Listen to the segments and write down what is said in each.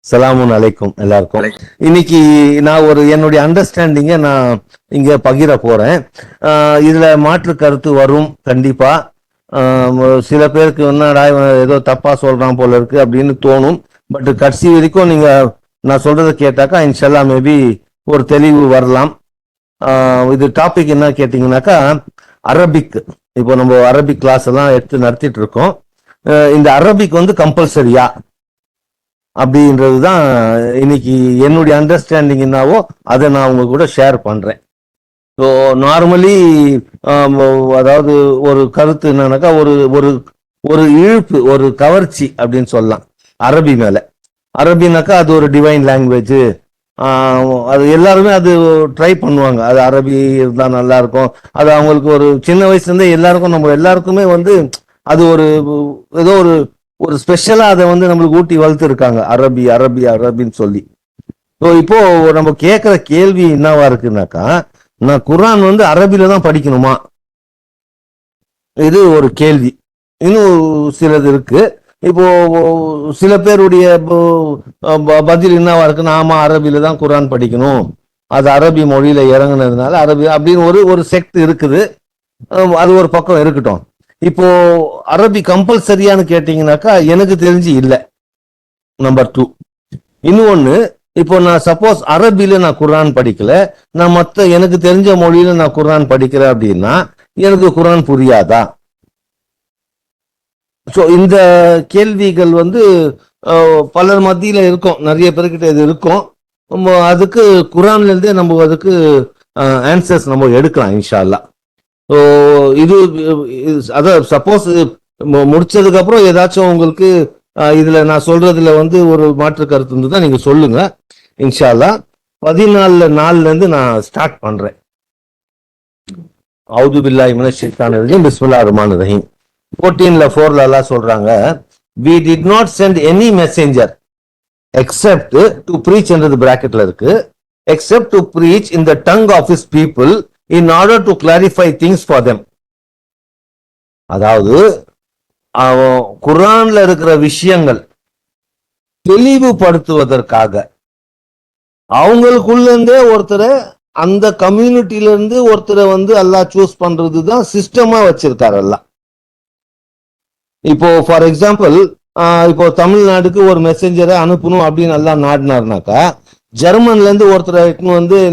சலாமுன் அலைக்கும் எல்லாருக்கும். இன்னைக்கு நான் என்னுடைய அண்டர்ஸ்டாண்டிங்கை நான் இங்க பகிர போறேன். இதுல மாற்று கருத்து வரும் கண்டிப்பா. சில பேருக்கு என்னடா ஏதோ தப்பா சொல்றான் போல இருக்கு அப்படின்னு தோணும். பட் கடைசி வரைக்கும் நீங்க நான் சொல்றதை கேட்டாக்கா இன்ஷல்லா மேபி ஒரு தெளிவு வரலாம். இது டாபிக் என்ன கேட்டீங்கன்னாக்கா அரபிக். இப்போ நம்ம அரபிக் கிளாஸ் எல்லாம் எடுத்து நடத்திட்டு இருக்கோம். இந்த அரபிக் கம்பல்சரியா அப்படின்றதுதான் இன்னைக்கு என்னுடைய அண்டர்ஸ்டாண்டிங் என்னவோ அதை நான் உங்க கூட ஷேர் பண்றேன். ஸோ நார்மலி அதாவது ஒரு கருத்து என்னன்னாக்கா ஒரு ஒரு ஒரு இழுப்பு, ஒரு கவர்ச்சி அப்படின்னு சொல்லலாம் அரபி மேல. அரபினாக்கா அது ஒரு டிவைன் லாங்குவேஜ். அது எல்லாருமே அது ட்ரை பண்ணுவாங்க. அது அரபி இருந்தா நல்லா இருக்கும். அது அவங்களுக்கு ஒரு சின்ன வயசுல இருந்தே எல்லாருக்கும், நம்ம எல்லாருக்குமே அது ஒரு ஏதோ ஒரு ஒரு ஸ்பெஷலா அதை நம்மளுக்கு ஊட்டி வளர்த்து இருக்காங்க, அரபி அரபி அரபின்னு சொல்லி. ஸோ இப்போ நம்ம கேட்கிற கேள்வி என்னவா இருக்குனாக்கா, நான் குர்ஆன் அரபில தான் படிக்கணுமா? இது ஒரு கேள்வி. இன்னும் சிலது இருக்கு. இப்போ சில பேருடைய பதில் என்னவா இருக்குன்னா, ஆமா அரபில தான் குர்ஆன் படிக்கணும், அது அரபி மொழியில இறங்குனதுனால அரபி அப்படின்னு ஒரு செக்ட் இருக்குது. அது ஒரு பக்கம் இருக்கட்டும். இப்போ அரபி கம்பல்சரியான்னு கேட்டீங்கன்னாக்கா எனக்கு தெரிஞ்சு இல்லை. நம்பர் 2. இன்னொன்னு, இப்போ நான் சப்போஸ் அரபில நான் குர்ஆன் படிக்கல, நான் மற்ற எனக்கு தெரிஞ்ச மொழியில நான் குர்ஆன் படிக்கிறேன் அப்படின்னா எனக்கு குர்ஆன் புரியாதா? ஸோ இந்த கேள்விகள் பலர் மத்தியில இருக்கும், நிறைய பேர்கிட்ட இது இருக்கும். அதுக்கு குர்ஆன்ல இருந்தே நம்ம அதுக்கு ஆன்சர்ஸ் நம்ம எடுக்கலாம் இன்ஷா அல்லாஹ். இது அதான் சப்போஸ் முடிச்சதுக்கு அப்புறம் ஏதாச்சும் உங்களுக்கு இதுல நான் சொல்றதுல ஒரு மாற்று கருத்து இருந்துதான் நீங்க சொல்லுங்க இன்ஷா அல்லாஹ். 14 இருந்து நான் ஸ்டார்ட் பண்றேன். அவுது பில்லாஹி மினஷ் ஷைத்தானிர் ரஜீம், பிஸ்மில்லாஹிர் ரஹ்மானிர் ரஹீம். 14:4 அல்லாஹ் சொல்றாங்க, we did not send any messenger except to preach, என்றது பிராக்கெட்ல இருக்கு, except to preach in the tongue of his people in order to clarify things for them. அதாவது குர்ஆன்ல இருக்கிற விஷயங்கள் தெளிவுபடுத்துவதற்காக அவங்களுக்குள்ள இருந்தே ஒருத்தரை, அந்த கம்யூனிட்டில இருந்து ஒருத்தரை அல்லாஹ் சூஸ் பண்றதுதான் சிஸ்டமா வச்சிருக்காரு அல்லாஹ். இப்போ ஃபார் எக்ஸாம்பிள், இப்போ தமிழ்நாடுக்கு ஒரு மெசேஞ்சரை அனுப்பணும் அப்படின்னு அல்லாஹ் நாடினார்னாக்கா, ஜெர்மன்ல இருந்து ஒருத்தரை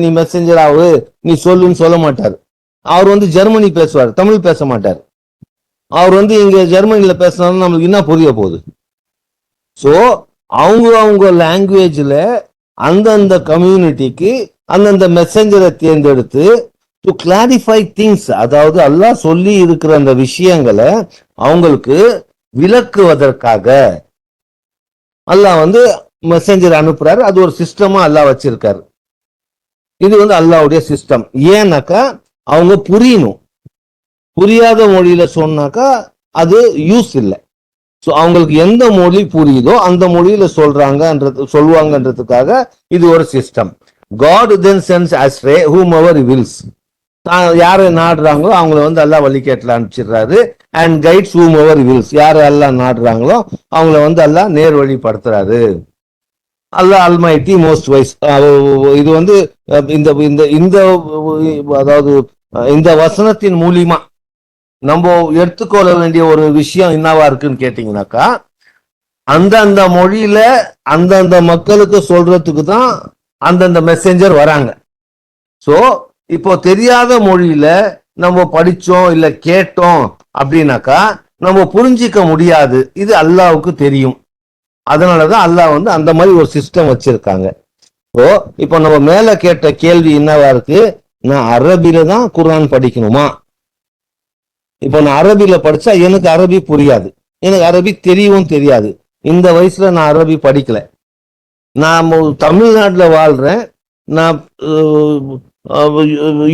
நீ மெசேஞ்சர் ஆகு, நீ சொல்லுன்னு சொல்ல மாட்டார். அவர் ஜெர்மனி பேசுவார், தமிழ் பேச மாட்டார். அவர் இங்க ஜெர்மனில பேசினாலும் நம்மளுக்கு என்ன புரிய போகுது? ஸோ அவங்க லாங்குவேஜ்ல அந்தந்த கம்யூனிட்டிக்கு அந்தந்த மெசேஞ்சரை தேர்ந்தெடுத்து டு கிளாரிஃபை திங்ஸ், அதாவது அல்லாஹ் சொல்லி இருக்கிற அந்த விஷயங்களை அவங்களுக்கு விளக்குவதற்காக அல்லாஹ் மெசேஞ்சர் அனுப்புறாரு. அது ஒரு சிஸ்டமா அல்லாஹ் வச்சிருக்காரு. இது அல்லாஹ்வுடைய சிஸ்டம். ஏன்னாக்கா அவங்க புரியணும். புரியாத மொழியில சொன்னாக்கா அது யூஸ் இல்லை. ஸோ அவங்களுக்கு எந்த மொழி புரியுதோ அந்த மொழியில சொல்லுவாங்கன்றதுக்காக இது ஒரு system. God then sends astray whomever he wills. யாரை நாடுறாங்களோ அவங்கள அல்லாஹ் வழிகேட்டில் அனுப்பிச்சிடுறாரு. And guides whomever he wills. யாரை அல்லாஹ் நாடுறாங்களோ அவங்கள அல்லாஹ் நேர் வழிப்படுத்துறாரு. Allah almighty most wise. இது இந்த அதாவது இந்த வசனத்தின் மூலியமா நம்ம எடுத்துக்கொள்ள வேண்டிய ஒரு விஷயம் என்னவா இருக்குன்னு கேட்டீங்கன்னாக்கா, அந்தந்த மொழியில அந்தந்த மக்களுக்கு சொல்றதுக்கு தான் அந்தந்த மெசேஞ்சர் வராங்க. சோ இப்போ தெரியாத மொழியில நம்ம படிச்சோம் இல்ல கேட்டோம் அப்படின்னாக்கா நம்ம புரிஞ்சிக்க முடியாது. இது அல்லாஹ்வுக்கு தெரியும். அதனாலதான் அல்லாஹ் அந்த மாதிரி ஒரு சிஸ்டம் வச்சிருக்காங்க. ஸோ இப்போ நம்ம மேல கேட்ட கேள்வி என்னவா இருக்கு, நான் அரபில தான் குர்ஆன் படிக்கணுமா? இப்போ நான் அரபில படிச்சா எனக்கு அரபி புரியாது, எனக்கு அரபி தெரியவும் தெரியாது. இந்த வயசுல நான் அரபி படிக்கல. நான் தமிழ்நாட்டில் வாழ்றேன். நான்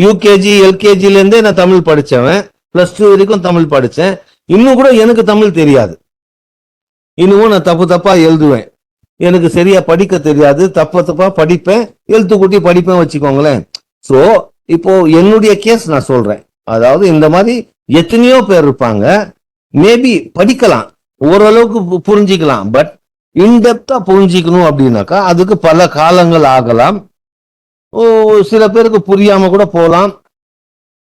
யூகேஜி எல்கேஜில இருந்தே நான் தமிழ் படிச்சவன். +2 வரைக்கும் தமிழ் படிச்சேன். இன்னும் கூட எனக்கு தமிழ் தெரியாது. இன்னமும் நான் தப்பா எழுதுவேன். எனக்கு சரியா படிக்க தெரியாது. தப்பா படிப்பேன், எழுத்து கூட்டி படிப்பேன் வச்சுக்கோங்களேன். ஸோ இப்போ என்னுடைய கேஸ் நான் சொல்றேன். அதாவது இந்த மாதிரி எத்தனையோ பேர் இருப்பாங்க. மேபி படிக்கலாம், ஓரளவுக்கு புரிஞ்சிக்கலாம். பட் இன்டெப்தா புரிஞ்சிக்கணும் அப்படின்னாக்கா அதுக்கு பல காலங்கள் ஆகலாம். சில பேருக்கு புரியாம கூட போகலாம்.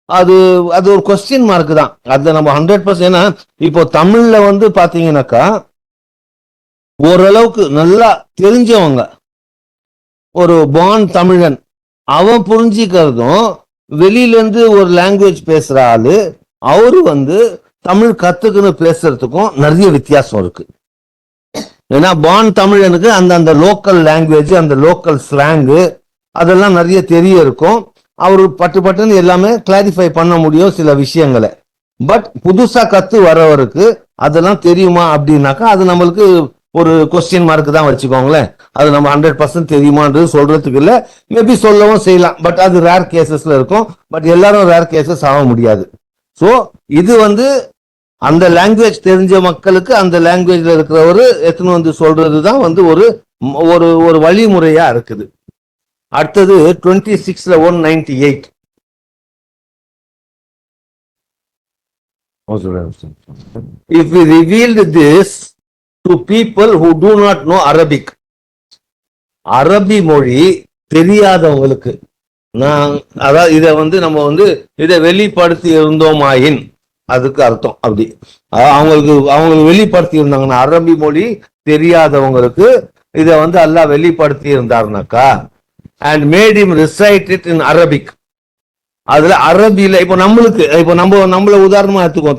அது அது ஒரு கொஸ்டின் மார்க் தான். அதை நம்ம 100%. ஏன்னா இப்போ தமிழ்ல வந்து பாத்தீங்கன்னாக்கா ஓரளவுக்கு நல்லா தெரிஞ்சவங்க, ஒரு பான் தமிழன், அவன் புரிஞ்சிக்கிறதும் வெளியில இருந்து ஒரு லாங்குவேஜ் பேசுற ஆளு அவரு வந்து தமிழ் கத்துக்குன்னு பேசுறதுக்கும் நிறைய வித்தியாசம் இருக்கு. ஏன்னா பான் தமிழனுக்கு அந்த லோக்கல் லாங்குவேஜ், அந்த லோக்கல் ஸ்லாங்கு அதெல்லாம் நிறைய தெரிய இருக்கும். அவரு பட்டு பட்டுன்னு எல்லாமே கிளாரிஃபை பண்ண முடியும் சில விஷயங்களை. பட் புதுசா கத்து வரவருக்கு அதெல்லாம் தெரியுமா அப்படின்னாக்கா அது நம்மளுக்கு ஒரு கொஸ்டின் மார்க் தான் வச்சுக்கோங்களேன். அது நம்ம 100% தெரியுமான்றது சொல்றதுக்கு இல்லை. மேபி சொல்லவும் செய்யலாம், பட் அது ரேர் கேசஸ்ல இருக்கும். பட் எல்லாரும் ரேர் கேசஸ் ஆக முடியாது. ஸோ இது வந்து அந்த லாங்குவேஜ் தெரிஞ்ச மக்களுக்கு அந்த லாங்குவேஜ்ல இருக்கிறவரு எத்தனை வந்து சொல்றதுதான் வந்து ஒரு ஒரு ஒரு வழிமுறையா இருக்குது. அடுத்தது 26ல 198. If we revealed this to people who do not know Arabic, அரபி மொழி தெரியாதவங்களுக்கு, நான் அதாவது இதை வந்து நம்ம வந்து இதை வெளிப்படுத்தி இருந்தோமாயின் அதுக்கு அர்த்தம் அப்படி அவங்களுக்கு வெளிப்படுத்தி இருந்தாங்கன்னா, அரபி மொழி தெரியாதவங்களுக்கு இதை வந்து அல்லாஹ் வெளிப்படுத்தி இருந்தாருனாக்கா, and made him recite it in Arabic. அதுல அரபியில இப்போ நம்மளுக்கு இப்போ நம்மள உதாரணமா எடுத்துக்கோ.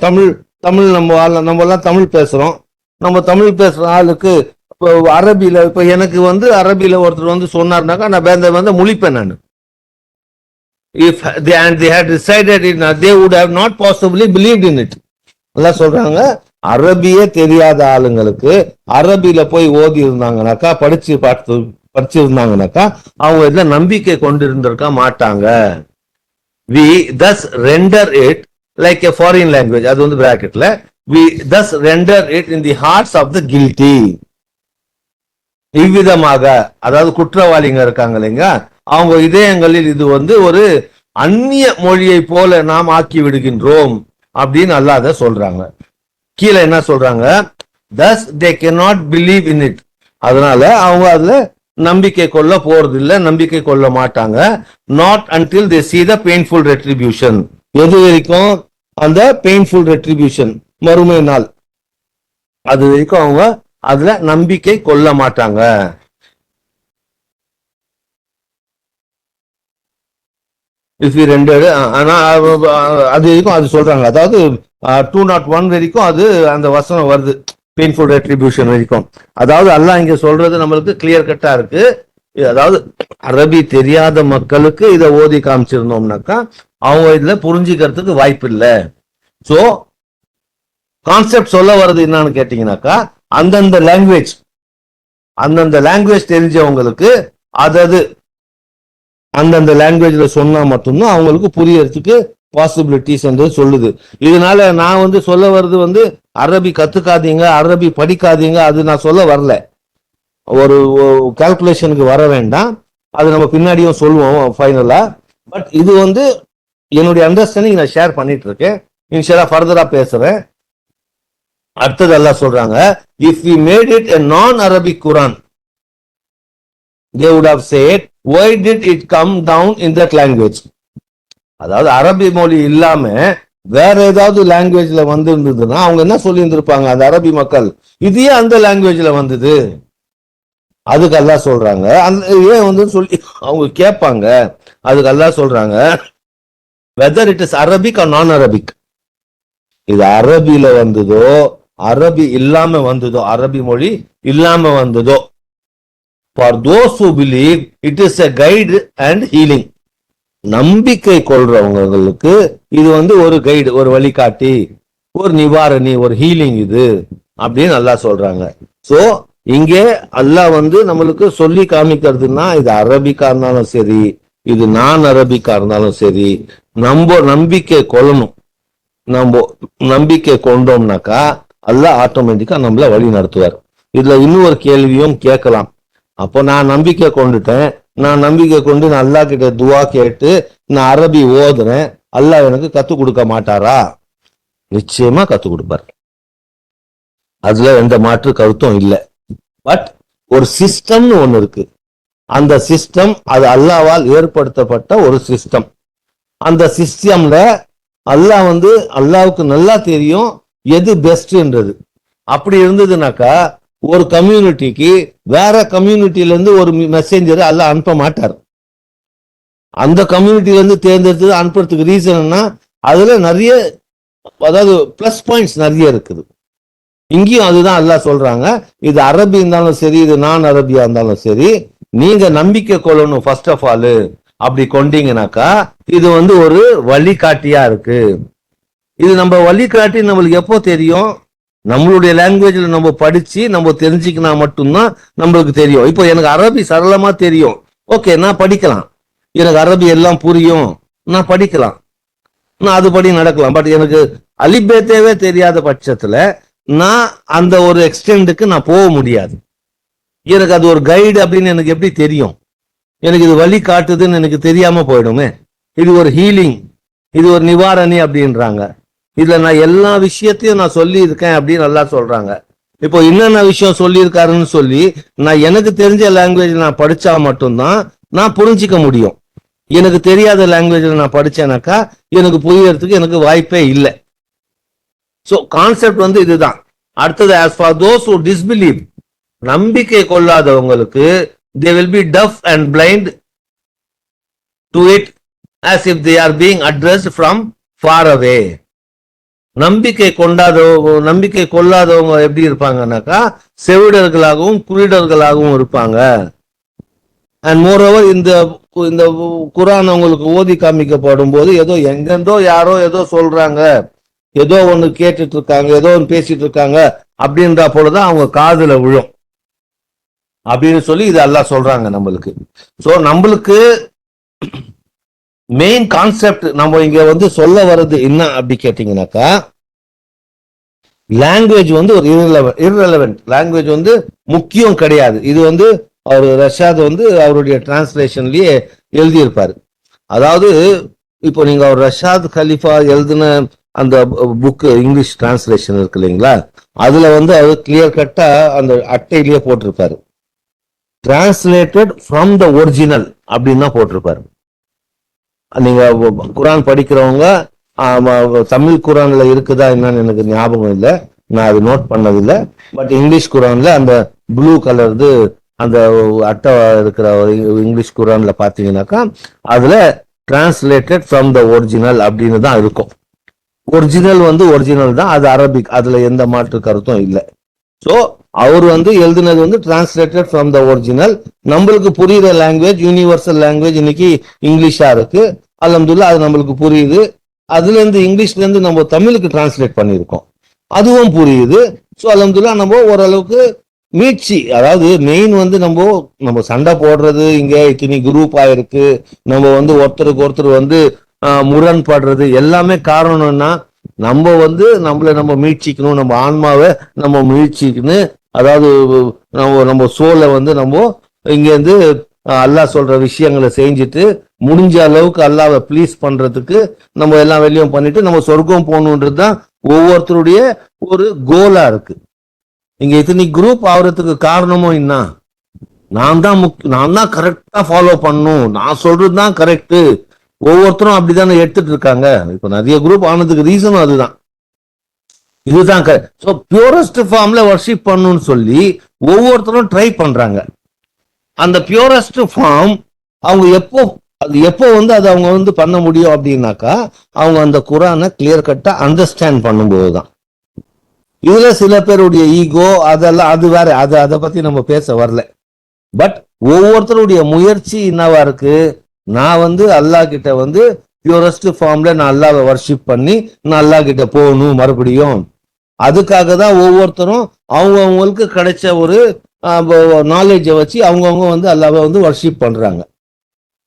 தமிழ் நம்ம எல்லாம் தமிழ் பேசுறோம். நம்ம தமிழ் பேசுற ஆளுக்கு இப்போ அரபியில இப்போ எனக்கு வந்து அரபியில ஒருத்தர் வந்து சொன்னார்னாக்கா நான் வந்து முழிப்பேன் நான். If they had recited it, they would have not possibly believed in it. எல்லாம் சொல்றாங்க, அரபியே தெரியாத ஆளுங்களுக்கு அரபியில போய் ஓதி இருந்தாங்கனாக்கா, படிச்சிருந்தாங்கனாக்கா அவங்க இதுல நம்பிக்கை கொண்டு இருந்திருக்க மாட்டாங்க. We thus render it like a foreign language. அது வந்து பிராக்கெட்ல, we thus render it in the hearts of the guilty. இவ்விதமாக, அதாவது குற்றவாளிங்க இருக்காங்க இல்லைங்க, அவங்க இதயங்களில் இது வந்து ஒரு அந்நிய மொழியை போல நாம் ஆக்கி விடுகின்றோம் அப்படின்னு அல்லாஹ் சொல்றாங்க. கீழே என்ன சொல்றாங்க, thus they cannot believe in it. அதனால அவங்க அதுல நம்பிக்கை கொள்ள போறது இல்லை, நம்பிக்கை கொள்ள மாட்டாங்க. Not until they see the painful retribution. எது வரைக்கும்? அந்த பெயின்ஃபுல் ரெட்ரிபியூஷன், மறுமை நாள், அது வரைக்கும் அவங்க அதுல நம்பிக்கை கொள்ள மாட்டாங்க. அது வரைக்கும் அது சொல்றாங்க. அதாவது 201 வரைக்கும் அது அந்த வசனம் வருது, பெயின்ஃபுல் ரெட்ரிபியூஷன் வரைக்கும். அதாவது அல்லாஹ் இங்க சொல்றது நம்மளுக்கு கிளியர் கட்டா இருக்கு. அதாவது அரபி தெரியாத மக்களுக்கு இதை ஓதி காமிச்சிருந்தோம்னாக்கா அவங்க இதுல புரிஞ்சுக்கிறதுக்கு வாய்ப்பு இல்லை. சோ கான்செப்ட் சொல்ல வர்றது என்னன்னு கேட்டீங்கன்னாக்கா, அந்தந்த லாங்குவேஜ் தெரிஞ்சவங்களுக்கு அதாவது அந்தந்த லாங்குவேஜ்ல சொன்னா மட்டும்தான் அவங்களுக்கு புரியறதுக்கு பாசிபிலிட்டிஸ் என்று சொல்லுது. இதனால நான் வந்து சொல்ல வர்றது வந்து அரபி கத்துக்காதீங்க, அரபி படிக்காதீங்க, அது நான் சொல்ல வரல. ஒரு கால்குலேஷனுக்கு வர வேண்டாம், அது நம்ம பின்னாடியும் சொல்லுவோம் ஃபைனலா. பட் இது வந்து என்னுடைய அண்டர்ஸ்டாண்டிங் நான் ஷேர் பண்ணிட்டு இருக்கேன். இன்ஷால்லா ஃபர்தரா பேசுறேன். அடுத்தது அல்லாஹ் சொல்றாங்க, if we made it a non-Arabic Quran, they would have said, why did it come down in that language? அதாவது அரபி மொழி இல்லாம வேற ஏதாவது லாங்குவேஜ்ல வந்து இருந்ததுன்னா அவங்க என்ன சொல்லி இருந்திருப்பாங்க, அந்த அரபி மக்கள், இதையே அந்த லாங்குவேஜ்ல வந்தது. அதுக்கு அல்லாஹ் சொல்றாங்க, ஏன் வந்து சொல்லி அவங்க கேட்பாங்க. அதுக்கு அல்லாஹ் சொல்றாங்க, whether it is Arabic or non-Arabic, இது அரபியில வந்ததோ அரபி இல்லாம வந்ததோ, அரபி மொழி இல்லாம வந்ததோ, for those who believe it is a guide and healing. நம்பிக்கை கொள்றவங்களுக்கு இது வந்து ஒரு கைடு, ஒரு வழிகாட்டி, ஒரு நிவாரணி, ஒரு ஹீலிங் இது அப்படின்னு அல்லாஹ் சொல்றாங்க. சோ இங்கே அல்லாஹ் வந்து நம்மளுக்கு சொல்லி காமிக்கிறதுனா, இது அரபிக்கா இருந்தாலும் சரி, இது நான் அரபிக்கா இருந்தாலும் சரி, நம்ம நம்பிக்கை கொள்ளணும். நம்ம நம்பிக்கை கொண்டோம்னாக்கா அல்லாஹ் ஆட்டோமேட்டிக்கா நம்மள வழி நடத்துவார். இதுல இன்னொரு கேள்வியும் கேட்கலாம், அப்போ நான் நம்பிக்கை கொண்டுட்டேன், நான் நம்பிக்கை கொண்டு நான் அல்லாஹ் கிட்ட துவா கேட்டு நான் அரபி ஓதுறேன், அல்லாஹ் எனக்கு கத்து கொடுக்க மாட்டாரா? நிச்சயமா கத்து கொடுப்பார். அதுல எந்த மாற்று கருத்தும் இல்லை. பட் ஒரு சிஸ்டம்னு ஒண்ணு இருக்கு. அந்த சிஸ்டம் அது அல்லாவால் ஏற்படுத்தப்பட்ட ஒரு சிஸ்டம். அந்த சிஸ்டம்ல அல்லாஹ் அல்லாவுக்கு நல்லா தெரியும் எது பெஸ்ட்ன்றது. அப்படி இருந்ததுனாக்கா ஒரு கம்யூனிட்டிக்கு வேற கம்யூனிட்டில இருந்து ஒரு மெசேஞ்சரை அல்லாஹ் அனுப்ப மாட்டார். அந்த கம்யூனிட்டில இருந்து தேர்ந்தெடுத்து அனுப்புறதுக்கு ரீசன்னா அதுல நிறைய, அதாவது பிளஸ் பாயிண்ட்ஸ் நிறைய இருக்குது. இங்கேயும் அதுதான் அல்லாஹ் சொல்றாங்க. இது அரபி இருந்தாலும் சரி, இது நான் அரபியா இருந்தாலும் சரி, நீங்க நம்பிக்கை கொள்ளணும் ஃபர்ஸ்ட் ஆஃப் ஆல். அப்படி கொண்டீங்கன்னாக்கா இது ஒரு வழிகாட்டியா இருக்கு. இது நம்ம வழிகாட்டி நம்மளுக்கு எப்போ தெரியும்? நம்மளுடைய லாங்குவேஜ்ல நம்ம படிச்சு நம்ம தெரிஞ்சுக்கினா மட்டும்தான் நம்மளுக்கு தெரியும். இப்போ எனக்கு அரபி சரளமா தெரியும், ஓகே, நான் படிக்கலாம். எனக்கு அரபி எல்லாம் புரியும், நான் படிக்கலாம், நான் அதுபடி நடக்கலாம். பட் எனக்கு அலிபேத்தேவே தெரியாத பட்சத்துல நான் அந்த ஒரு எக்ஸ்டெண்டுக்கு நான் போக முடியாது. எனக்கு அது ஒரு கைடு அப்படின்னு எனக்கு எப்படி தெரியும்? எனக்கு இது வழி காட்டுதுன்னு எனக்கு தெரியாம போயிடுமே. இது ஒரு ஹீலிங், இது ஒரு நிவாரணி அப்படின்றாங்க. இதுல நான் எல்லா விஷயத்தையும் நான் சொல்லி இருக்கேன் அப்படின்னு நல்லா சொல்றாங்க. இப்போ என்னென்ன விஷயம் சொல்லியிருக்காருன்னு சொல்லி நான் எனக்கு தெரிஞ்ச லாங்குவேஜ் நான் படிச்சா மட்டும்தான் நான் புரிஞ்சிக்க முடியும். எனக்கு தெரியாத லாங்குவேஜ்ல நான் படிச்சேனாக்கா எனக்கு புரியறதுக்கு எனக்கு வாய்ப்பே இல்லை. ஸோ கான்செப்ட் இதுதான். அடுத்தது, as for those who disbelieve, நம்பிக்கை கொள்ளாதவங்களுக்கு they will be deaf and blind to it as if they are being addressed from far away. நம்பிக்கை கொள்ளாதவங்க எப்படி இருப்பாங்கன்னாக்கா செவிடர்களாகவும் குருடர்களாகவும் இருப்பாங்க. அண்ட் மோரோவர் இந்த குர்ஆன் அவங்களுக்கு ஓதி காமிக்கப்படும் போது ஏதோ எங்கெந்தோ யாரோ ஏதோ சொல்றாங்க, ஏதோ ஒண்ணு கேட்டுட்டு இருக்காங்க, ஏதோ ஒன்று பேசிட்டு இருக்காங்க அப்படின்ற போலதான் அவங்க காதுல விழும் அப்படின்னு சொல்லி இது எல்லாம் சொல்றாங்க நம்மளுக்கு. ஸோ நம்மளுக்கு மெயின் கான்செப்ட் நம்ம இங்க சொல்ல வர்றது என்ன அப்படி கேட்டீங்கன்னாக்கா, லாங்குவேஜ் ஒரு irrelevant லாங்குவேஜ் முக்கியம் கிடையாது. இது அவர் ரஷாத் அவருடைய டிரான்ஸ்லேஷன்லயே எழுதியிருப்பாரு. அதாவது இப்போ நீங்க அவர் ரஷாத் கலிஃபா எழுதின அந்த புக் இங்கிலீஷ் டிரான்ஸ்லேஷன் இருக்கு இல்லைங்களா, அதுல அவர் கிளியர் கட்டா அந்த அட்டையிலேயே போட்டிருப்பாரு, டிரான்ஸ்லேட்டட் ஃப்ரம் த ஒரிஜினல் அப்படின்னு தான் போட்டிருப்பாரு. நீங்க குரான் படிக்கிறவங்க தமிழ் குரான்ல இருக்குதா என்னன்னு எனக்கு ஞாபகம் இல்லை, நான் அது நோட் பண்ணதில்லை. பட் இங்கிலீஷ் குரான்ல அந்த ப்ளூ கலர்து அந்த அட்டை இருக்கிற இங்கிலீஷ் குரான்ல பாத்தீங்கன்னாக்கா அதுல டிரான்ஸ்லேட்டட் ஃப்ரம் த ஒரிஜினல் அப்படின்னு தான் இருக்கும். ஒரிஜினல் ஒரிஜினல் தான், அது அரபிக், அதுல எந்த மாற்று கருத்தும் இல்லை. ஸோ அவர் எழுதுனது டிரான்ஸ்லேட்டட் ஃப்ரம் த ஒரிஜினல். நம்மளுக்கு புரியுற லாங்குவேஜ், யூனிவர்சல் லாங்குவேஜ் இன்னைக்கு இங்கிலீஷா இருக்கு, அல்ஹம்துலில்லாஹ், அது நம்மளுக்கு புரியுது. அதுல இருந்து இங்கிலீஷ்ல இருந்து நம்ம தமிழுக்கு டிரான்ஸ்லேட் பண்ணியிருக்கோம், அதுவும் புரியுது. ஸோ அல்ஹம்துலில்லாஹ் நம்ம ஓரளவுக்கு மீட்சி, அதாவது மெயின் நம்ம சண்டை போடுறது, இங்க இத்தனை குரூப் ஆயிருக்கு, நம்ம ஒருத்தருக்கு ஒருத்தர் முரண்படுறது எல்லாமே காரணம்னா நம்ம நம்மளை நம்ம மீட்சிக்கணும், நம்ம ஆன்மாவை நம்ம மீட்சிக்கணும். அதாவது நம்ம சோலை நம்ம இங்கேருந்து அல்லாஹ் சொல்ற விஷயங்களை செஞ்சுட்டு முடிஞ்ச அளவுக்கு அல்லாஹ்வை ப்ளீஸ் பண்றதுக்கு நம்ம எல்லாம் வெளியும் பண்ணிட்டு நம்ம சொர்க்கம் போகணுன்றது தான் ஒவ்வொருத்தருடைய ஒரு கோலா இருக்கு. இங்க இத்தனை குரூப் ஆகுறதுக்கு காரணமும் என்ன? நான் தான் கரெக்டா ஃபாலோ பண்ணும், நான் சொல்றதுதான் கரெக்ட், ஒவ்வொருத்தரும் அப்படித்தானே எடுத்துட்டு இருக்காங்க. இப்ப நிறைய குரூப் ஆனதுக்கு ரீசனும் அதுதான், இதுதான். ஸோ பியூரஸ்ட் ஃபார்ம்ல வர்ஷிப் பண்ணணும்னு சொல்லி ஒவ்வொருத்தரும் ட்ரை பண்றாங்க. அந்த பியூரஸ்ட் ஃபார்ம் அவங்க எப்போ அது அவங்க பண்ண முடியும் அப்படின்னாக்கா அவங்க அந்த குரானை கிளியர் கட்டா அண்டர்ஸ்டாண்ட் பண்ணும்போது தான். இதுல சில பேருடைய ஈகோ அதெல்லாம் அது வேற, அதை பத்தி நம்ம பேச வரல. பட் ஒவ்வொருத்தருடைய முயற்சி என்னவா இருக்கு, நான் அல்லாஹ் கிட்ட பியூரஸ்ட் ஃபார்ம்ல நான் அல்லாஹ்வை வர்ஷிப் பண்ணி நான் அல்லாஹ் கிட்ட போகணும் மறுபடியும். அதுக்காக தான் ஒவ்வொருத்தரும் அவங்களுக்கு கிடைச்ச ஒரு நாலேஜை வச்சு அவங்கவுங்க அல்லாஹ்வை வர்ஷிப் பண்றாங்க.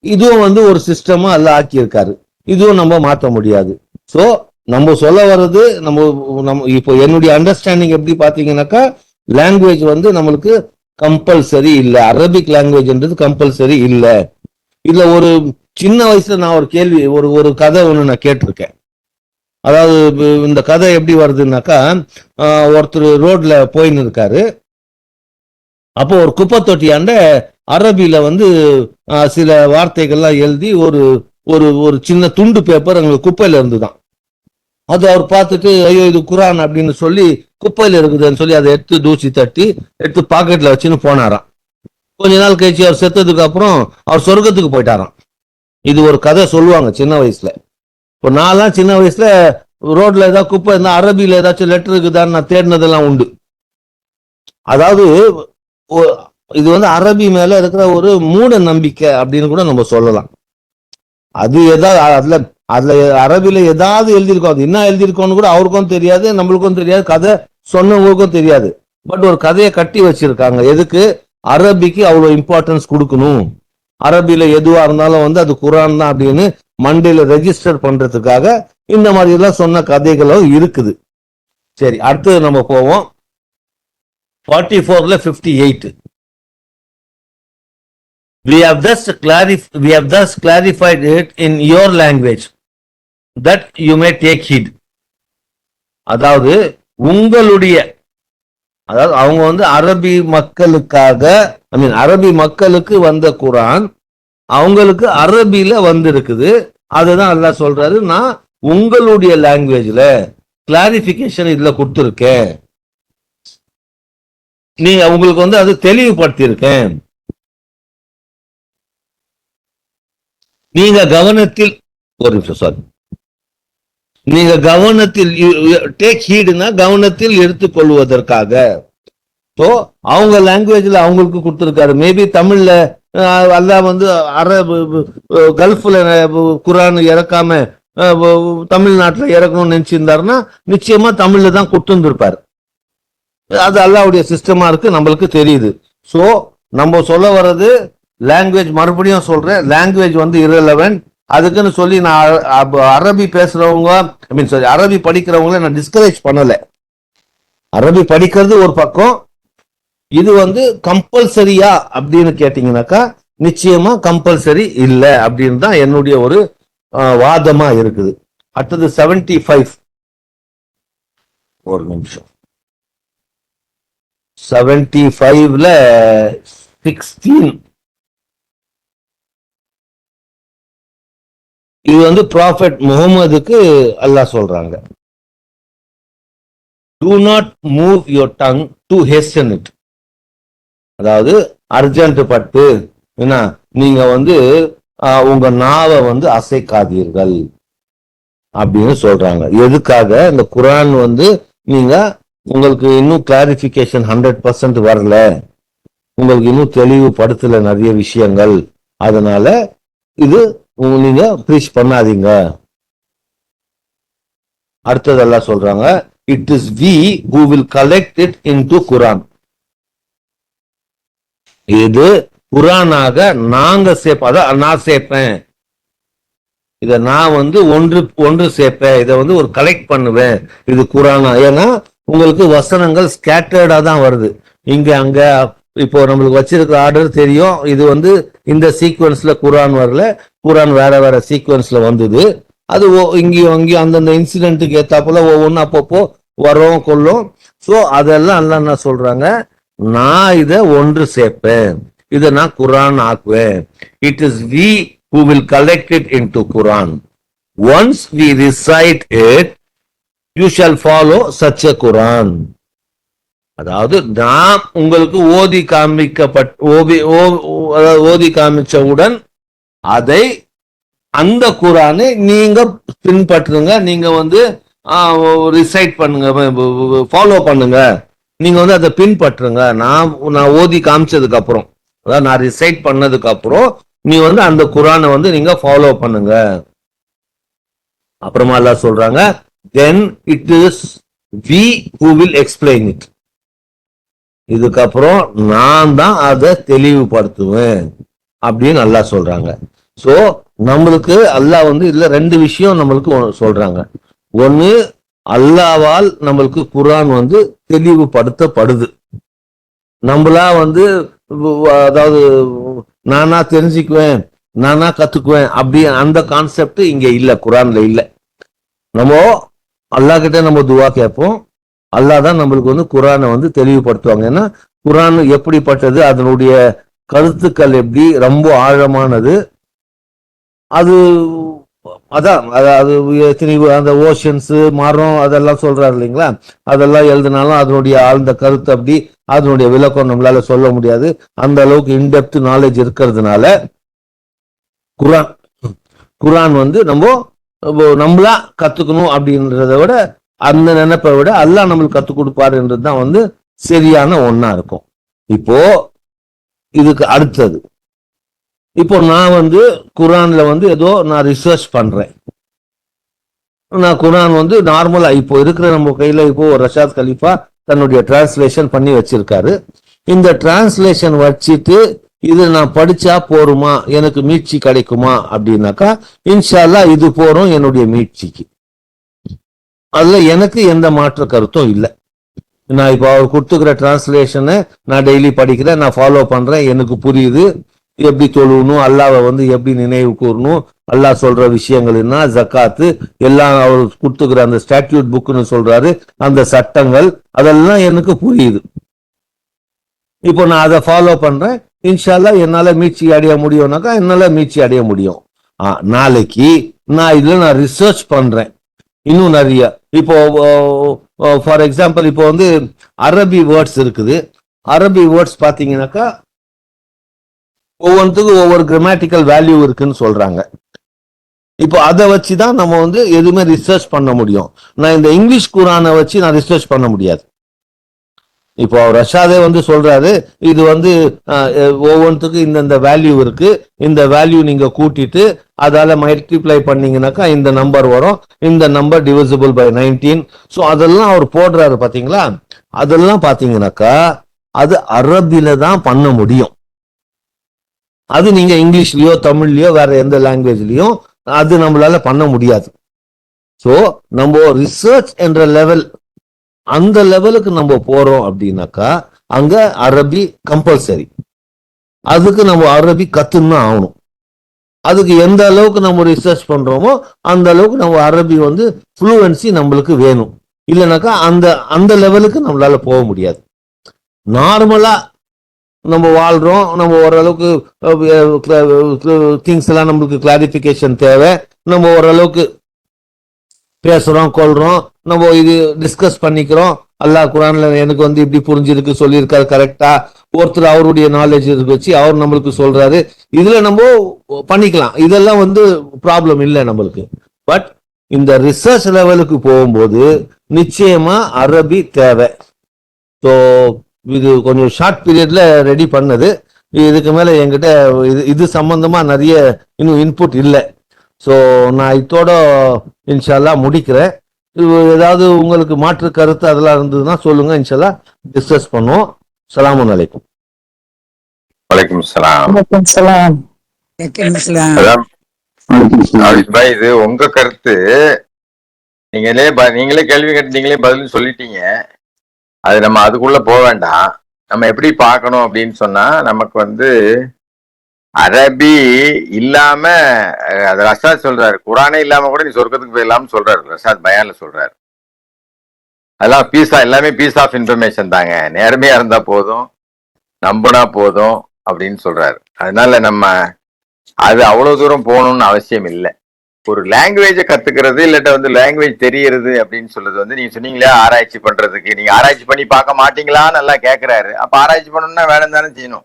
இதுவும் ஒரு சிஸ்டமா அல்லாஹ் ஆக்கியிருக்காரு, இதுவும் நம்ம மாற்ற முடியாது. ஸோ நம்ம சொல்ல வர்றது, நம்ம இப்போ என்னுடைய அண்டர்ஸ்டாண்டிங் எப்படி பாத்தீங்கன்னாக்கா, லாங்குவேஜ் நம்மளுக்கு கம்பல்சரி இல்லை, அரபிக் லாங்குவேஜ்ன்றது கம்பல்சரி இல்லை. இதுல ஒரு சின்ன வயசுல நான் ஒரு கேள்வி, ஒரு கதை ஒன்று நான் கேட்டிருக்கேன். அதாவது இந்த கதை எப்படி வருதுன்னாக்கா, ஒருத்தர் ரோட்ல போயின்னு இருக்காரு, அப்போ ஒரு குப்பை தொட்டியாண்ட அரபியில வந்து சில வார்த்தைகள்லாம் எழுதி ஒரு ஒரு ஒரு சின்ன துண்டு பேப்பர் அங்க குப்பையில இருந்துதான். அது அவர் பார்த்துட்டு ஐயோ இது குரான் அப்படின்னு சொல்லி குப்பையில இருக்குதுன்னு சொல்லி அதை எடுத்து தூசி தட்டி எடுத்து பாக்கெட்ல வச்சுன்னு போனாராம். கொஞ்ச நாள் கழிச்சு அவர் செத்ததுக்கு அப்புறம் அவர் சொர்க்கத்துக்கு போயிட்டாராம். இது ஒரு கதை சொல்லுவாங்க சின்ன வயசுல. இப்போ நான்லாம் சின்ன வயசுல ரோட்ல ஏதாவது குப்பை இருந்தா அரபியில ஏதாச்சும் லெட்டர் இருக்குதான்னு நான் தேடினதெல்லாம் உண்டு. அதாவது இது வந்து அரபி மேல இருக்கிற ஒரு மூட நம்பிக்கை அப்படின்னு கூட நம்ம சொல்லலாம். அது ஏதாவது அதுல அரபில ஏதாவது எழுதியிருக்கோம், அது என்ன எழுதியிருக்கோன்னு கூட அவருக்கும் தெரியாது, நம்மளுக்கும் தெரியாது, கதை சொன்னவங்களுக்கும் தெரியாது. பட் ஒரு கதையை கட்டி வச்சிருக்காங்க. எதுக்கு? அரபிக்கு அவ்வளவு இம்பார்ட்டன்ஸ் கொடுக்கணும், அரபில எதுவா இருந்தாலும் வந்து அது குரான் தான் அப்படின்னு மண்டையில ரெஜிஸ்டர் பண்றதுக்காக இந்த மாதிரி எல்லாம் சொன்ன கதைகளும் இருக்குது. சரி, அடுத்தது நம்ம போவோம். 44ல 58. We have thus clarified it in your language that you may take heed. அதாவது உங்களுடைய, அதாவது அவங்க வந்து அரபி மக்களுக்காக, அரபி மக்களுக்கு வந்த குரான் அவங்களுக்கு அரபியில வந்து இருக்குது. அதுதான் அல்லாஹ் சொல்றாரு, நான் உங்களுடைய லாங்குவேஜ்ல கிளாரிபிகேஷன் இதுல கொடுத்துருக்கேன், நீங்க உங்களுக்கு வந்து அது தெளிவுபடுத்தியிருக்கேன். நீங்க கவனத்தில், ஒரு நிமிஷம் சாரி, நீங்க கவனத்தில் டேக் ஹீடுனா கவனத்தில் எடுத்துக்கொள்வதற்காக. ஸோ அவங்க லாங்குவேஜ்ல அவங்களுக்கு கொடுத்துருக்காரு. மேபி தமிழ்ல அல்லாஹ் வந்து கல்ஃப்ல குரான் இறக்காம தமிழ்நாட்டில் இறக்கணும்னு நினைச்சிருந்தாருன்னா நிச்சயமா தமிழ்ல தான் கொடுத்துருப்பாரு. அது அல்லாஹ்வுடைய சிஸ்டமா இருக்கு, நம்மளுக்கு தெரியுது. ஸோ நம்ம சொல்ல வர்றது லாங்குவேஜ், மறுபடியும் சொல்றேன், லாங்குவேஜ் வந்து இரலவென்ட். அதுக்குன்னு சொல்லி நான் அரபி பேசுறவங்க, அரபி படிக்கிறவங்கள நான் டிஸ்கரேஜ் பண்ணல. அரபி படிக்கிறது ஒரு பக்கம், இது வந்து கம்பல்சரியா அப்படின்னு கேட்டீங்கன்னாக்கா நிச்சயமா கம்பல்சரி இல்லை அப்படின்னு தான் என்னுடைய ஒரு வாதமா இருக்குது. அடுத்தது 75. ஒரு நிமிஷம். 75ல 16. இது வந்து ப்ராஃபெட் முகமதுக்கு அல்லாஹ் சொல்றாங்க, do not move your tongue to hasten it. அதாவது அர்ஜென்ட் பட்டு என்ன, நீங்க வந்து உங்க நாவை வந்து அசைக்காதீர்கள் அப்படின்னு சொல்றாங்க. எதுக்காக? இந்த குரான் வந்து நீங்க உங்களுக்கு இன்னும் கிளாரிபிகேஷன் 100% வரல, உங்களுக்கு இன்னும் தெளிவுபடுத்தல நிறைய விஷயங்கள், அதனால இது நீங்க ப்ரீச் பண்ணாதீங்க. அடுத்ததெல்லாம் சொல்றாங்க, it is we who will collect it into Quran. இது குரானாக நாங்க நான் சேர்ப்பேன், இத நான் வந்து ஒன்று சேர்ப்பேன், இதை வந்து ஒரு கலெக்ட் பண்ணுவேன், இது குரானா. ஏன்னா உங்களுக்கு வசனங்கள் ஸ்கேட்டர்டா தான் வருது, இங்க அங்க. இப்போ நம்மளுக்கு வச்சிருக்கிற ஆர்டர் தெரியும், இது வந்து இந்த சீக்வன்ஸ்ல குரான் வரல, குரான் வேற வேற சீக்வன்ஸ்ல வந்தது. அது இங்கேயும் அங்கேயும் அந்தந்த இன்சிடென்ட்டுக்கு ஏத்தாப்புல ஒவ்வொன்றும் அப்பப்போ வரும் கொள்ளும். ஸோ அதெல்லாம் எல்லாம் என்ன சொல்றாங்க, நான் இதை ஒன்று சேர்ப்பேன், இதை நான் குரான் ஆக்குவேன். It is we who will collect it into Quran. Once we recite it, you shall follow such a Quran. அதாவது நான் உங்களுக்கு ஓதி காமிச்சவுடன் அதை, அந்த குரானை நீங்க பின்பற்றுங்க, நீங்க வந்து ரிசைட் பண்ணுங்க, ஃபாலோ பண்ணுங்க, நீங்க வந்து அதை பின்பற்றுங்க. நான் ஓதி காமிச்சதுக்கு அப்புறம், அதாவது நான் ரிசைட் பண்ணதுக்கு அப்புறம் நீ வந்து அந்த குரானை வந்து நீங்க ஃபாலோ பண்ணுங்க. அப்புறமா எல்லாம் சொல்றாங்க, then it is we who will explain it. இதுக்கப்புறம் நான் தான் அதை தெளிவுபடுத்துவேன் அப்படின்னு அல்லாஹ் சொல்றாங்க. சோ நம்மளுக்கு அல்லாஹ் வந்து இதுல ரெண்டு விஷயம் நம்மளுக்கு சொல்றாங்க. ஒண்ணு, அல்லாஹ்வால் நம்மளுக்கு குரான் வந்து தெளிவுபடுத்தப்படுது. நம்மளா வந்து அதாவது நானா தெரிஞ்சுக்குவேன், நானா கத்துக்குவேன் அப்படி அந்த கான்செப்ட் இங்க இல்ல, குரான்ல இல்ல. நம்ம அல்லாஹ் கிட்ட நம்ம துவா கேட்போம், அல்லாஹ் தான் நம்மளுக்கு வந்து குரானை வந்து தெளிவுபடுத்துவாங்க. ஏன்னா குர்ஆன் எப்படிப்பட்டது, அதனுடைய கருத்துக்கள் எப்படி, ரொம்ப ஆழமானது. அது அதான் அது அந்த ஓஷன்ஸ், மரம் அதெல்லாம் சொல்றாரு இல்லைங்களா, அதெல்லாம் எழுதினாலும் அதனுடைய ஆழ்ந்த கருத்து அப்படி, அதனுடைய விளக்கம் நம்மளால சொல்ல முடியாது. அந்த அளவுக்கு இன்டெப்த் நாலேஜ் இருக்கிறதுனால குர்ஆன் குர்ஆன் வந்து நம்மளா கத்துக்கணும் அப்படின்றத விட, அந்த நினைப்பை விட அல்லாஹ் நம்மளுக்கு கத்துக் கொடுப்பாருன்றதுதான் வந்து சரியான ஒண்ணா இருக்கும். இப்போ இதுக்கு அடுத்தது, இப்போ நான் வந்து குர்ஆன்ல வந்து ஏதோ நான் ரிசர்ச் பண்றேன். நான் குர்ஆன் வந்து நார்மலா இப்போ இருக்கிற நம்ம கையில இப்போ ரஷாத் கலீஃபா தன்னுடைய டிரான்ஸ்லேஷன் பண்ணி வச்சிருக்காரு. இந்த டிரான்ஸ்லேஷன் வச்சுட்டு இது நான் படிச்சா போருமா, எனக்கு மீட்சி கிடைக்குமா அப்படின்னாக்கா, இன்ஷா அல்லாஹ் இது போறோம் என்னுடைய மீட்சிக்கு. அதுல எனக்கு எந்த மாற்று கருத்தும் இல்லை. நான் இப்போ அவர் கொடுத்துக்கிற டிரான்ஸ்லேஷனை நான் டெய்லி படிக்கிறேன், நான் ஃபாலோ பண்றேன், எனக்கு புரியுது. எப்படி தொழுவணும், அல்லாவை வந்து எப்படி நினைவு கூறணும், அல்லாஹ் சொல்ற விஷயங்கள் என்ன, ஜக்காத்து எல்லாம் அவர் கொடுத்துக்கிற அந்த ஸ்டாட்யூட் புக்னு சொல்றாரு, அந்த சட்டங்கள் அதெல்லாம் எனக்கு புரியுது. இப்போ நான் அதை ஃபாலோ பண்றேன், இன்ஷால்லா என்னால மீட்சி அடைய முடியும்னாக்கா என்னால மீட்சி அடைய முடியும். நாளைக்கு நான் இதுல நான் ரிசர்ச் பண்றேன் இன்னும் நிறைய. இப்போ ஃபார் எக்ஸாம்பிள் இப்போ வந்து அரபி வேர்ட்ஸ் இருக்குது. அரபி வேர்ட்ஸ் பாத்தீங்கன்னாக்கா ஒவ்வொன்றுக்கும் ஒவ்வொரு கிராமட்டிக்கல் வேல்யூ இருக்குன்னு சொல்றாங்க. இப்போ அதை வச்சுதான் நம்ம வந்து எதுவுமே ரிசர்ச் பண்ண முடியும். நான் இந்த இங்கிலீஷ் குர்ஆனை வச்சு நான் ரிசர்ச் பண்ண முடியாது. இப்போ ரஷாதே வந்து சொல்றாரு, இது வந்து ஒவ்வொன்றுக்கும் இந்த வேல்யூ இருக்கு, இந்த வேல்யூ நீங்க கூட்டிட்டு அதால மல்டிப்ளை பண்ணீங்கன்னாக்கா இந்த நம்பர் வரும், இந்த நம்பர் டிவிசிபிள் பை 19. ஸோ அதெல்லாம் அவர் போடுறாரு பாத்தீங்களா. அதெல்லாம் பாத்தீங்கன்னாக்கா அது அரபில தான் பண்ண முடியும். அது நீங்க இங்கிலீஷ்லயோ தமிழ்லயோ வேற எந்த லாங்குவேஜ்லயும் அது நம்மளால பண்ண முடியாது. ஸோ நம்ம ரிசர்ச் என்ற லெவல், அந்த லெவலுக்கு நம்ம போறோம் அப்படின்னாக்கா அங்க அரபி கம்பல்சரி. அதுக்கு நம்ம அரபி கத்துன்னு ஆகணும். அதுக்கு எந்த அளவுக்கு நம்ம ரிசர்ச் பண்றோமோ அந்த அளவுக்கு நம்ம அரபி வந்து ஃப்ளூவன்சி நம்மளுக்கு வேணும். இல்லைனாக்கா அந்த அந்த லெவலுக்கு நம்மளால போக முடியாது. நார்மலா நம்ம வாழ்றோம், நம்ம ஓரளவுக்கு திங்ஸ் எல்லாம் நம்மளுக்கு கிளாரிபிகேஷன் தேவை, நம்ம ஓரளவுக்கு பேசுறோம் கொள்றோம், நம்ம இது டிஸ்கஸ் பண்ணிக்கிறோம். அல்லாஹ் குர்ஆன்ல எனக்கு வந்து இப்படி புரிஞ்சிருக்கு சொல்லியிருக்காரு கரெக்டா, ஒருத்தர் அவருடைய நாலேஜ் வச்சு அவர் நம்மளுக்கு சொல்றாரு, இதுல நம்ம பண்ணிக்கலாம். இதெல்லாம் வந்து ப்ராப்ளம் இல்லை நம்மளுக்கு. பட் இந்த ரிசர்ச் லெவலுக்கு போகும்போது நிச்சயமா அரபி தேவை. ஸோ இது கொஞ்சம் ஷார்ட் பீரியட்ல ரெடி பண்ணது. இதுக்கு மேல என்கிட்ட இது சம்பந்தமா நிறைய இன்னும் இன்புட் இல்லை. ஸோ நான் இதோட இன்ஷால்லா முடிக்கிறேன். ஏதாவது உங்களுக்கு மாற்று கருத்து அதெல்லாம் இருந்ததுன்னா சொல்லுங்க, இன்ஷால்லா டிஸ்கஸ் பண்ணுவோம். அஸ்ஸலாமு அலைக்கும். வலைக்கும் சலாம். இது உங்க கருத்து, நீங்களே கேள்வி கேட்டு நீங்களே பதில் சொல்லிட்டீங்க. அது நம்ம அதுக்குள்ள போக வேண்டாம். நம்ம எப்படி பார்க்கணும் அப்படின்னு சொன்னா, நமக்கு வந்து அரபி இல்லாம, அது ரஷாத் சொல்றாரு, குர்ஆனே இல்லாம கூட நீ சொர்க்கத்துக்கு போயிடலாம்னு சொல்றாரு. ரஷாத் பயான்ல சொல்றாரு. அதெல்லாம் எல்லாமே பீஸ் ஆஃப் இன்ஃபர்மேஷன் தாங்க, நேர்மையா இருந்தா போதும், நம்பினா போதும் அப்படின்னு சொல்றாரு. அதனால நம்ம அது அவ்வளவு தூரம் போகணும்னு அவசியம் இல்லை. ஒரு லாங்குவேஜை கத்துக்கிறது இல்லாட்ட வந்து லாங்குவேஜ் தெரியறது அப்படின்னு சொல்றது வந்து, நீங்க சொன்னீங்களே ஆராய்ச்சி பண்றதுக்கு, நீங்க ஆராய்ச்சி பண்ணி பார்க்க மாட்டீங்களான்னு நல்லா கேட்கிறாரு. அப்ப ஆராய்ச்சி பண்ணணும்னா வேலை தானே செய்யணும்,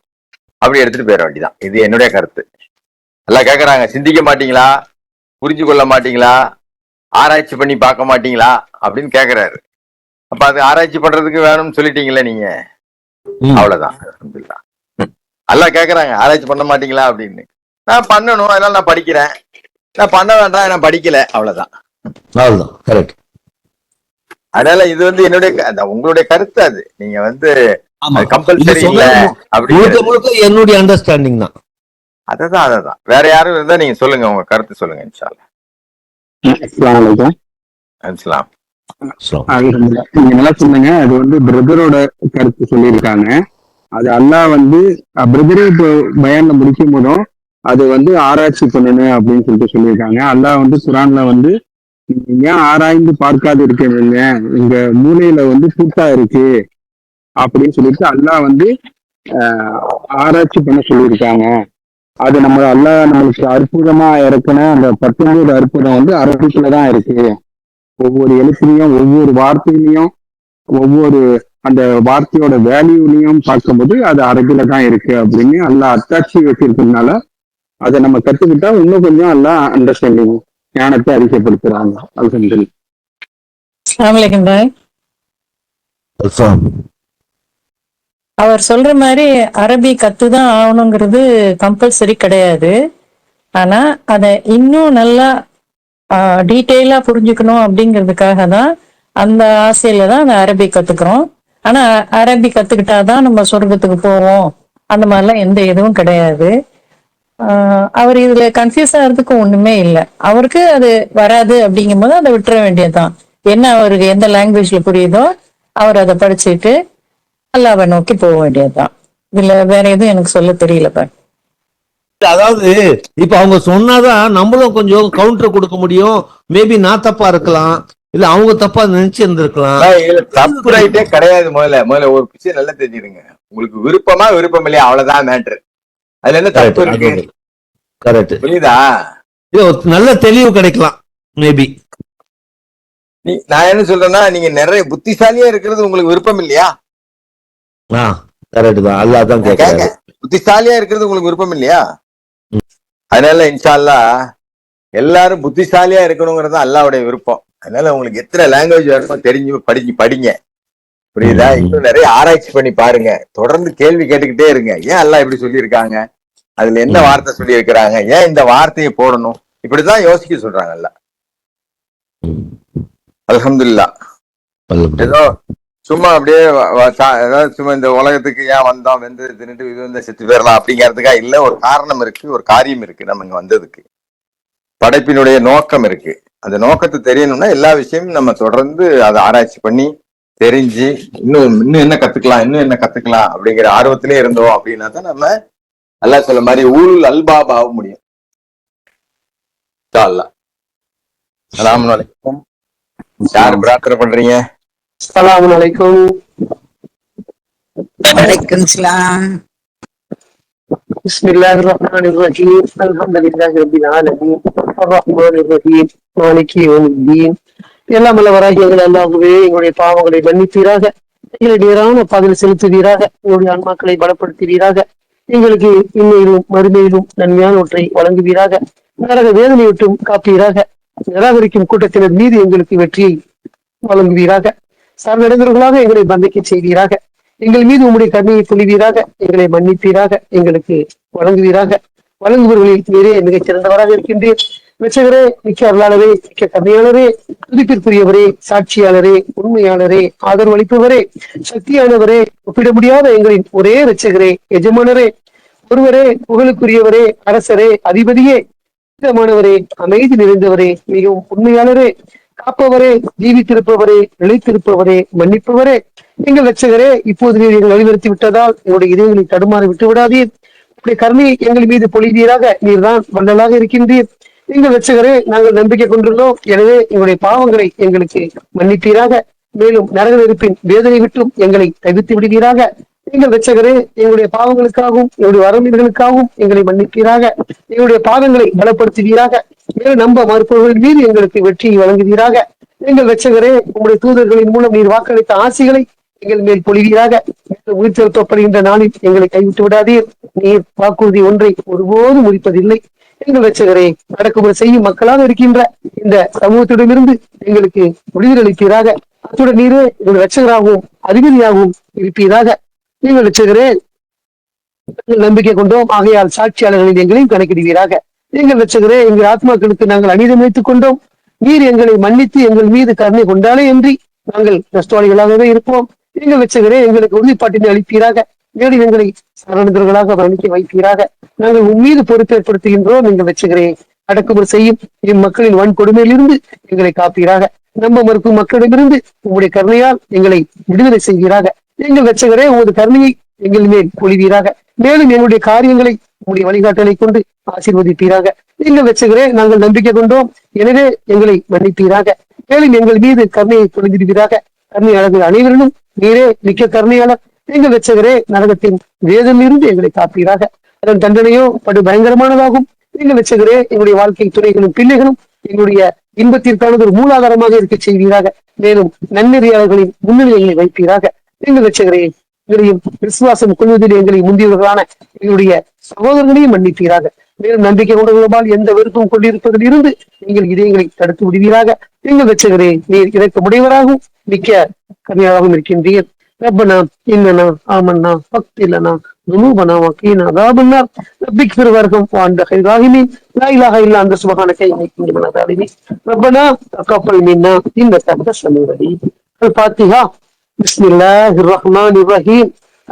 அப்படி எடுத்துட்டு போயிட வேண்டியதான். இது என்னுடைய கருத்து. நல்லா கேட்கறாங்க, சிந்திக்க மாட்டீங்களா, புரிஞ்சு கொள்ள மாட்டீங்களா, ஆராய்ச்சி பண்ணி பார்க்க மாட்டீங்களா அப்படின்னு கேட்கிறாரு. அப்ப அது ஆராய்ச்சி பண்றதுக்கு வேணும்னு சொல்லிட்டீங்களே நீங்க, அவ்வளவுதான். நல்லா கேட்கறாங்க, ஆராய்ச்சி பண்ண மாட்டீங்களா அப்படின்னு. நான் பண்ணணும், அதனால நான் படிக்கிறேன். நான் பண்ண வேண்டாம், நான் படிக்கல, அவ்வளவுதான். கரெக்ட். அதனால இது வந்து உங்களுடைய கருத்து. அது நீங்க வந்து கம்பல்சரி இல்ல அப்படி, என்னுடைய அண்டர்ஸ்டாண்டிங் தான். அததான் வேற யாரும் இருந்தா நீங்க சொல்லுங்க, உங்க கருத்து சொல்லுங்க. இன்ஷால்லா. நீங்க நல்லா சொன்னீங்க. அது வந்து பிரதரோட கருத்து சொல்லியிருக்காங்க. அது அல்லாஹ் வந்து பிரதரே இப்போ பயான்ல முடிக்கும் போதும் அது வந்து ஆராய்ச்சி பண்ணணும் அப்படின்னு சொல்லிட்டு சொல்லியிருக்காங்க. அல்லாஹ் வந்து குர்ஆன்ல வந்து ஏன் ஆராய்ந்து பார்க்காது இருக்கீங்க, உங்க மூளையில வந்து பூட்டா இருக்கு, அப்படின்னு சொல்லிட்டு அல்லாஹ் வந்து ஆராய்ச்சி பண்ண சொல்லியிருக்காங்க. அது நம்ம அல்லாஹ் நம்மளுக்கு அற்புதமா இறக்குன அந்த 19 அற்புதம் வந்து அரபிக்குல தான் இருக்கு. ஒவ்வொரு எழுத்துலையும் ஒவ்வொரு வார்த்தையிலையும் ஒவ்வொரு அந்த வார்த்தையோட வேல்யூலையும் பார்க்கும்போது அது அரபில தான் இருக்கு அப்படின்னு அல்லாஹ் அத்தாட்சி வச்சிருக்கிறதுனால அதை நம்ம கத்துக்கிட்டா இன்னும் கொஞ்சம் எல்லாம் அண்டர்ஸ்டாண்டிங் ஞானத்தை அதிகப்படுத்துறாங்க. அல்ஹம்துலில்லாஹ். அஸ்ஸலாமு அலைக்கும் பாய். அவர் சொல்ற மாதிரி அரபி கத்துதான் ஆகணுங்கிறது கம்பல்சரி கிடையாது. ஆனா அதை இன்னும் நல்லா டீட்டெயிலா புரிஞ்சுக்கணும் அப்படிங்கிறதுக்காக தான் அந்த ஆசையில தான் அந்த அரபி கத்துக்கிறோம். ஆனா அரபி கத்துக்கிட்டாதான் நம்ம சொர்க்கத்துக்கு போவோம் அந்த மாதிரிலாம் எந்த இதுவும் கிடையாது. அவர் இதுல கன்ஃபியூஸ் ஆகிறதுக்கு ஒண்ணுமே இல்லை. அவருக்கு அது வராது அப்படிங்கும் போது அதை விட்டுற வேண்டியதுதான். என்ன அவருக்கு எந்த லாங்குவேஜ்ல புரியுதோ அவர் அதை படிச்சுட்டு அல்லாஹ்வை நோக்கி போக வேண்டியதுதான். இதுல வேற எதுவும் எனக்கு சொல்ல தெரியலப்பா. அதாவது இப்ப அவங்க சொன்னாதான் நம்மளும் கொஞ்சம் கவுண்டர் கொடுக்க முடியும். மேபி நான் தப்பா இருக்கலாம், இல்ல அவங்க தப்பா நினைச்சு இருந்திருக்கலாம். இதுல தப்பு ரைட்டே கிடையாது. முதல்ல ஒரு விஷயம் நல்லா தெரிஞ்சுடுங்க. உங்களுக்கு விருப்பமா விருப்பம் இல்லையா, அவ்வளவுதான் மேட்ரு. அதுல என்ன தப்பு இருக்கு? கரெக்ட், புரியுதா? நல்ல தெளிவு கிடைக்கலாம் மேபி. நான் என்ன சொல்றேன்னா, நீங்க நிறைய புத்திசாலியா இருக்கிறது உங்களுக்கு விருப்பம் இல்லையா? கரெக்ட் தான். அல்லாஹ் தான் கேட்கறாரு. புத்திசாலியா இருக்கிறது உங்களுக்கு விருப்பம் இல்லையா? அதனால இன்ஷா அல்லாஹ் எல்லாரும் புத்திசாலியா இருக்கணுங்கிறது அல்லாஹ்வுடைய விருப்பம். அதனால உங்களுக்கு எத்தனை லாங்குவேஜ் வேணுமோ தெரிஞ்சு படிங்க. புரியுதா? இன்னும் நிறைய ஆராய்ச்சி பண்ணி பாருங்க. தொடர்ந்து கேள்வி கேட்டுக்கிட்டே இருங்க. ஏன் அல்லாஹ் இப்படி சொல்லியிருக்காங்க, அதுல என்ன வார்த்தை சொல்லி இருக்கிறாங்க, ஏன் இந்த வார்த்தையை போடணும், இப்படிதான் யோசிக்க சொல்றாங்க அல்லாஹ். அல்ஹம்துலில்லாஹ். ஏதோ சும்மா அப்படியே ஏதாவது சும்மா இந்த உலகத்துக்கு ஏன் வந்தோம், வெந்து தின்னுட்டு இது வந்து செத்து போயிடலாம் அப்படிங்கிறதுக்கா இல்ல. ஒரு காரணம் இருக்கு, ஒரு காரியம் இருக்கு. நம்ம இங்க வந்ததுக்கு படைப்பினுடைய நோக்கம் இருக்கு. அந்த நோக்கத்தை தெரியணும்னா எல்லா விஷயமும் நம்ம தொடர்ந்து அதை ஆராய்ச்சி பண்ணி தெரிஞ்சு இன்னும் என்ன கத்துக்கலாம் அப்படிங்கிற ஆர்வத்திலே இருந்தோம் அப்படின்னா தான் நம்ம அல்லாஹ் சொல்ல மாதிரி ஊல் அல்பாப் ஆக முடியும். அஸ்ஸலாமு அலைக்கும். யார் பிரார்த்தனை பண்றீங்க? அஸ்ஸலாமு அலைக்கும். வலைக்கும் சலாம். பிஸ்மில்லாஹிர் ரஹ்மானிர் ரஹீம். அல்ஹம்துலில்லாஹி ரப்பில் ஆலமீன். அர்ரஹ்மானிர் ரஹீம். மாலிகி யௌமித்தீன். எல்லாம் வல்லவராகிய அல்லாஹ்வே, எங்களுடைய பாவங்களை மன்னிப்பீராக, எங்களை நேரான பாதையில் செலுத்துவீராக, எங்களுடைய ஆன்மாக்களை பலப்படுத்துவீராக, எங்களுக்கு இன்னையிலும் மறுமையிலும் நன்மையான ஒன்றை வழங்குவீராக, நரக வேதனை விட்டும் காப்பீராக, நிராகரிக்கும் கூட்டத்தினர் மீது எங்களுக்கு வெற்றியை வழங்குவீராக, சரணடைந்தவர்களாக எங்களை பந்திக்க செய்வீராக, எங்கள் மீது உம்முடைய கருணையை பொழிவீராக, எங்களை மன்னிப்பீராக, எங்களுக்கு வழங்குவீராக. வழங்குபவர்களில் நீரே மிகச் சிறந்தவராக இருக்கின்றேன். மிச்சகரே, மிக்க அருளாளரே, மிக்க கருணையாளரே, துதிப்பிற்குரியவரே, சாட்சியாளரே, உண்மையாளரே, ஆதரவளிப்பவரே, சக்தியானவரே, ஒப்பிட முடியாத எங்களின் ஒரே இரட்சகரே, எஜமானரே, ஒருவரே, புகழுக்குரியவரே, அரசரே, அதிபதியே, மாணவரே, அமைதி நிறைந்தவரே, மிகவும் உண்மையாளரே, காப்பவரே, ஜீவித்திருப்பவரே, நிலைத்திருப்பவரே, மன்னிப்பவரே, எங்கள் இரட்சகரே, இப்போது நீர் எங்கள் வழிநடத்தி விட்டதால் எங்களுடைய இதயங்களை தடுமாறி விட்டு விடாதீர். உடைய கருணையை எங்கள் மீது பொழிவீராக. நீர்தான் வல்லலாக இருக்கின்றீர். எங்கள் இரட்சகரே, நாங்கள் நம்பிக்கை கொண்டுள்ளோம். எனவே எங்களுடைய பாவங்களை எங்களுக்கு மன்னிப்பீராக. மேலும் நரக நெருப்பின் வேதனை விட்டும் எங்களை தவிர்த்து விடுவீராக. எங்கள் இரட்சகரே, எங்களுடைய பாவங்களுக்காகவும் எங்களுடைய வரம்புகளுக்காகவும் எங்களை மன்னிப்பீராக. எங்களுடைய பாதங்களை பலப்படுத்துவீராக. மேலும் நம்ப மறுப்பவர்கள் மீது எங்களுக்கு வெற்றியை வழங்குவீராக. எங்கள் இரட்சகரே, உங்களுடைய தூதர்களின் மூலம் நீர் வாக்களித்த ஆசிகளை எங்கள் மேல் பொழிவீராக. உயிர் செலுத்தப்படுகின்ற நாளில் எங்களை கைவிட்டு விடாதீர். நீர் வாக்குறுதி ஒன்றை ஒருபோதும் முடிப்பதில்லை. எங்கள் இரட்சகரே, அடக்குமுறை செய்யும் மக்களாக இருக்கின்ற இந்த சமூகத்திடமிருந்து எங்களுக்கு விடுதலை அளிப்பீராக. அத்துடன் நீரே எங்கள் இரட்சகராகவும் அதிபதியாகவும் இருப்பீராக. எங்கள் இரட்சகரே, நம்பிக்கை கொண்டோம், ஆகையால் சாட்சியாளர்களில் எங்களையும் கணக்கிடுவீராக. எங்கள் இரட்சகரே, எங்கள் ஆத்மாக்களுக்கு நாங்கள் அநீதம் வைத்துக் கொண்டோம். நீர் எங்களை மன்னித்து எங்கள் மீது கருணை கொண்டாலே அன்றி நாங்கள் நஷ்டவாளிகளாகவே இருப்போம். எங்கள் இரட்சகரே, எங்களுக்கு உறுதிப்பாட்டினை அளிப்பீராக. மேலும் எங்களை சரணர்களாக வர்ணிக்க வைப்பீராக. நாங்கள் உம்மீது பொறுப்பேற்படுத்துகின்றோம். எங்கள் இரட்சகரே, அடக்குமுறை செய்யும் இம்மக்களின் வன்கொடுமையிலிருந்து எங்களை காப்பீராக. நம்ப மறுக்கும் மக்களிடமிருந்து உங்களுடைய கருணையால் எங்களை விடுதலை செய்வீராக. எங்கள் இரட்சகரே, உமது கருணையை எங்கள் மேல் பொழிவீராக. மேலும் எங்களுடைய காரியங்களை உங்களுடைய வழிகாட்டலை கொண்டு ஆசீர்வதிப்பீராக. எங்கள் இரட்சகரே, நாங்கள் நம்பிக்கை கொண்டோம். எனவே எங்களை மன்னிப்பீராக. மேலும் எங்கள் மீது கருணையை பொழிந்திருப்பீராக. கருணையாளர்கள் அனைவரிலும் நீரே மிக்க கருணையாளர். எங்கள் வெச்சகரே, நரகத்தின் வேதமிருந்து எங்களை காப்பீராக. அதன் தண்டனையோ படு பயங்கரமானதாகும். எங்கள் வெச்சகரே, எங்களுடைய வாழ்க்கை துணைகளும் பிள்ளைகளும் எங்களுடைய இன்பத்திற்கானது ஒரு மூலாதாரமாக இருக்க செய்வீராக. மேலும் நன்னெறியாளர்களின் முன்னிலை எங்களை வைப்பீராக. எங்கள் வெச்சகரே, எங்களையும் விசுவாசம் கொள்வதில் எங்களை முந்தியவர்களான எங்களுடைய சகோதரர்களையும் மன்னிப்பீராக. மேலும் நம்பிக்கை கொண்டவர்களால் எந்த வெறுப்பும் கொண்டிருப்பதில் இருந்து நீங்கள் இதயங்களை தடுத்து விடுவீராக. எங்கள் வெச்சகரே, நீர் இறக்க முடிவராகவும் மிக்க கருணையாகவும் இருக்கின்றீர். ربنا إننا آمنا فاغفر لنا ذنوبنا وقنا عذاب النار. رب اغفر وارحم وأنت خير الراحمين. لا إله إلا أنت سبحانك إني كنت من الظالمين. ربنا تقبل منا إنك أنت السميع العليم. الفاتحة. بسم الله الرحمن الرحيم.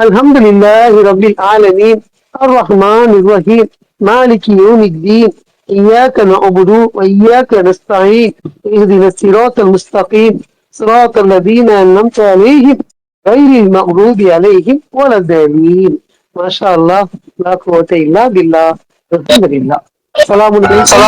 الحمد لله رب العالمين الرحمن الرحيم مالك يوم الدين إياك نعبد وإياك نستعين اهدنا الصراط المستقيم صراط الذين أنعمت عليهم غير المغضوب عليهم ولا الضالين. ما شاء الله لا قوة إلا بالله. الحمد لله. سلام عليكم.